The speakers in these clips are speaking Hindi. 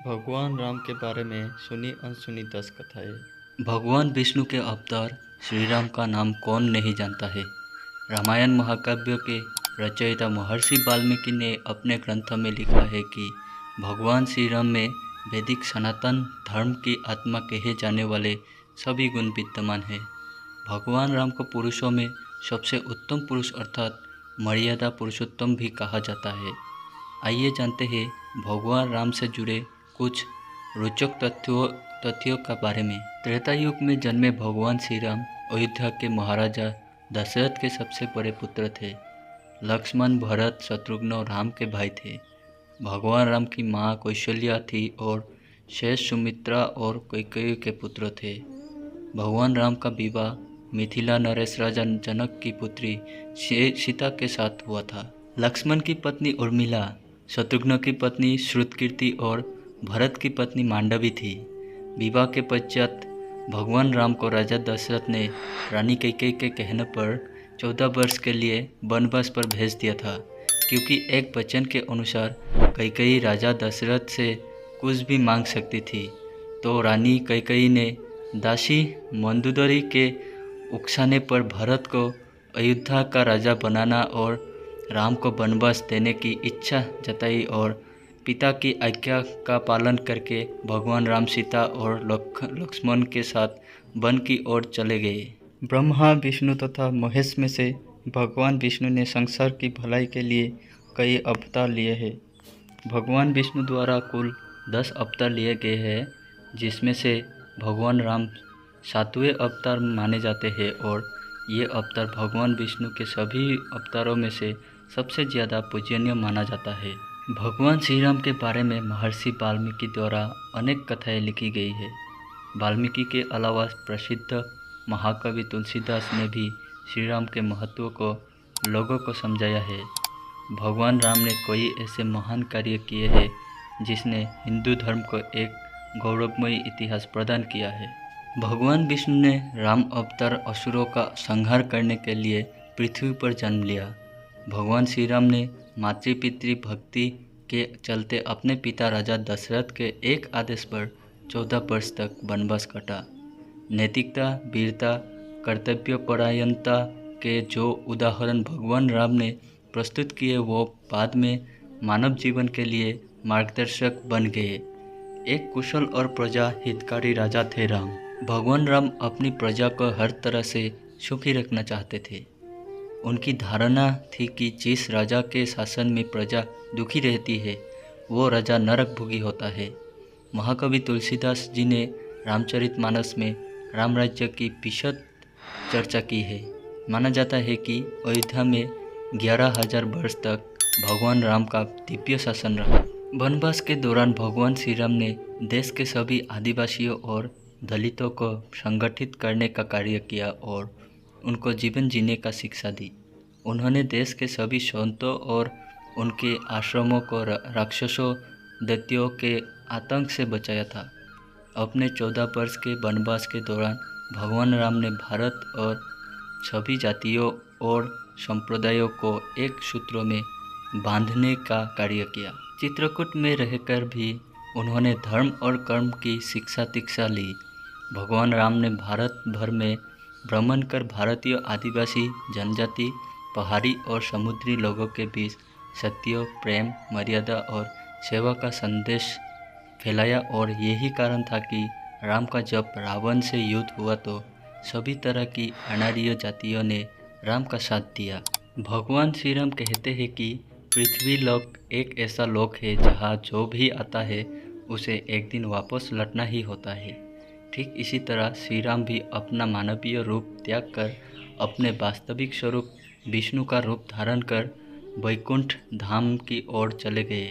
भगवान राम के बारे में सुनी अनसुनी 10 कथाएं। भगवान विष्णु के अवतार श्री राम का नाम कौन नहीं जानता है। रामायण महाकाव्य के रचयिता महर्षि वाल्मीकि ने अपने ग्रंथ में लिखा है कि भगवान श्री राम में वैदिक सनातन धर्म की आत्मा कहे जाने वाले सभी गुण विद्यमान हैं। भगवान राम को पुरुषों में सबसे उत्तम पुरुष अर्थात मर्यादा पुरुषोत्तम भी कहा जाता है। आइए जानते हैं भगवान राम से जुड़े कुछ रोचक तथ्यों के बारे में। त्रेता युग में जन्मे भगवान श्री राम अयोध्या के महाराजा दशरथ के सबसे बड़े पुत्र थे। लक्ष्मण, भरत, शत्रुघ्न और राम के भाई थे। भगवान राम की माँ कौशल्या थी और शेष सुमित्रा और कैकेयी के पुत्र थे। भगवान राम का विवाह मिथिला नरेश राजा जनक की पुत्री सीता के साथ हुआ था। लक्ष्मण की पत्नी उर्मिला, शत्रुघ्न की पत्नी श्रुतकीर्ति और भरत की पत्नी मांडवी थी। विवाह के पश्चात भगवान राम को राजा दशरथ ने रानी कैकेयी के कहने पर 14 वर्ष के लिए वनवास पर भेज दिया था, क्योंकि एक वचन के अनुसार कैकेयी राजा दशरथ से कुछ भी मांग सकती थी। तो रानी कैकेयी ने दासी मंदोदरी के उकसाने पर भरत को अयोध्या का राजा बनाना और राम को वनवास देने की इच्छा जताई और पिता की आज्ञा का पालन करके भगवान राम सीता और लक्ष्मण के साथ वन की ओर चले गए। ब्रह्मा, विष्णु तथा महेश में से भगवान विष्णु ने संसार की भलाई के लिए कई अवतार लिए हैं। भगवान विष्णु द्वारा कुल 10 अवतार लिए गए हैं, जिसमें से भगवान राम 7वें अवतार माने जाते हैं और ये अवतार भगवान विष्णु के सभी अवतारों में से सबसे ज़्यादा पूजनीय माना जाता है। भगवान श्री राम के बारे में महर्षि वाल्मीकि द्वारा अनेक कथाएं लिखी गई है। वाल्मीकि के अलावा प्रसिद्ध महाकवि तुलसीदास ने भी श्री राम के महत्व को लोगों को समझाया है। भगवान राम ने कई ऐसे महान कार्य किए हैं जिसने हिंदू धर्म को एक गौरवमयी इतिहास प्रदान किया है। भगवान विष्णु ने राम अवतार असुरों का संहार करने के लिए पृथ्वी पर जन्म लिया। भगवान श्री राम ने मातृ पितृ भक्ति के चलते अपने पिता राजा दशरथ के एक आदेश पर 14 वर्ष तक वनवास काटा। नैतिकता, वीरता, कर्तव्यपरायणता के जो उदाहरण भगवान राम ने प्रस्तुत किए वो बाद में मानव जीवन के लिए मार्गदर्शक बन गए। एक कुशल और प्रजा हितकारी राजा थे राम। भगवान राम अपनी प्रजा को हर तरह से सुखी रखना चाहते थे। उनकी धारणा थी कि जिस राजा के शासन में प्रजा दुखी रहती है वो राजा नरक भोगी होता है। महाकवि तुलसीदास जी ने रामचरितमानस में राम राज्य की विशद चर्चा की है। माना जाता है कि अयोध्या में 11,000 वर्ष तक भगवान राम का दिव्य शासन रहा। वनवास के दौरान भगवान श्री राम ने देश के सभी आदिवासियों और दलितों को संगठित करने का कार्य किया और उनको जीवन जीने का शिक्षा दी। उन्होंने देश के सभी संतों और उनके आश्रमों को राक्षसों दैत्यों के आतंक से बचाया था। अपने 14 वर्ष के वनवास के दौरान भगवान राम ने भारत और सभी जातियों और संप्रदायों को एक सूत्र में बांधने का कार्य किया। चित्रकूट में रहकर भी उन्होंने धर्म और कर्म की शिक्षा दीक्षा ली। भगवान राम ने भारत भर में भ्रमण कर भारतीय आदिवासी जनजाति, पहाड़ी और समुद्री लोगों के बीच सत्य, प्रेम, मर्यादा और सेवा का संदेश फैलाया और यही कारण था कि राम का जब रावण से युद्ध हुआ तो सभी तरह की अनार्य जातियों ने राम का साथ दिया। भगवान श्री राम कहते हैं कि पृथ्वी लोक एक ऐसा लोक है जहाँ जो भी आता है उसे एक दिन वापस लौटना ही होता है। ठीक इसी तरह श्री राम भी अपना मानवीय रूप त्याग कर अपने वास्तविक स्वरूप विष्णु का रूप धारण कर वैकुंठ धाम की ओर चले गए।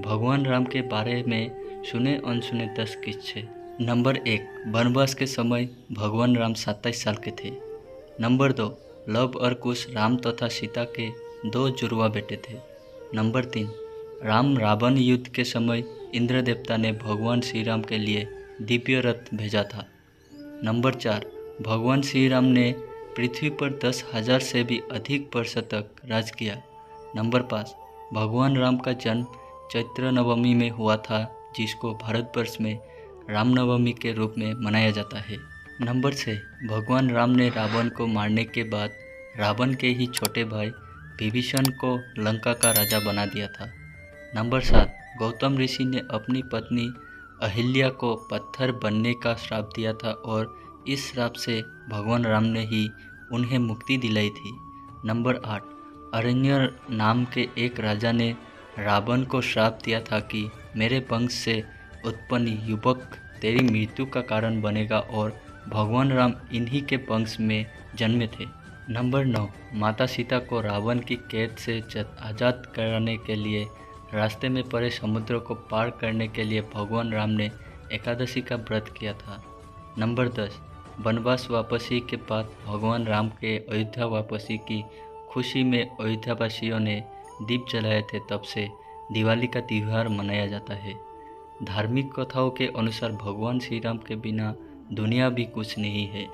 भगवान राम के बारे में सुने अनसुने 10 किस्से। नंबर 1, वनवास के समय भगवान राम 27 साल के थे। नंबर 2, लव और कुश राम तथा सीता के 2 जुड़वा बेटे थे। नंबर 3, राम रावण युद्ध के समय इंद्र देवता ने भगवान श्री राम के लिए दिव्य रथ भेजा था। नंबर 4, भगवान श्री राम ने पृथ्वी पर 10,000 से भी अधिक वर्ष तक राज किया। नंबर 5, भगवान राम का जन्म चैत्र नवमी में हुआ था, जिसको भारतवर्ष में रामनवमी के रूप में मनाया जाता है। नंबर 6, भगवान राम ने रावण को मारने के बाद रावण के ही छोटे भाई विभीषण को लंका का राजा बना दिया था। नंबर 7, गौतम ऋषि ने अपनी पत्नी अहिल्या को पत्थर बनने का श्राप दिया था और इस श्राप से भगवान राम ने ही उन्हें मुक्ति दिलाई थी। नंबर 8, अरण्य नाम के एक राजा ने रावण को श्राप दिया था कि मेरे वंश से उत्पन्न युवक तेरी मृत्यु का कारण बनेगा और भगवान राम इन्हीं के वंश में जन्मे थे। नंबर 9, माता सीता को रावण की कैद से आज़ाद कराने के लिए रास्ते में पड़े समुद्र को पार करने के लिए भगवान राम ने एकादशी का व्रत किया था। नंबर 10, वनवास वापसी के बाद भगवान राम के अयोध्या वापसी की खुशी में अयोध्यावासियों ने दीप जलाए थे, तब से दिवाली का त्यौहार मनाया जाता है। धार्मिक कथाओं के अनुसार भगवान श्री राम के बिना दुनिया भी कुछ नहीं है।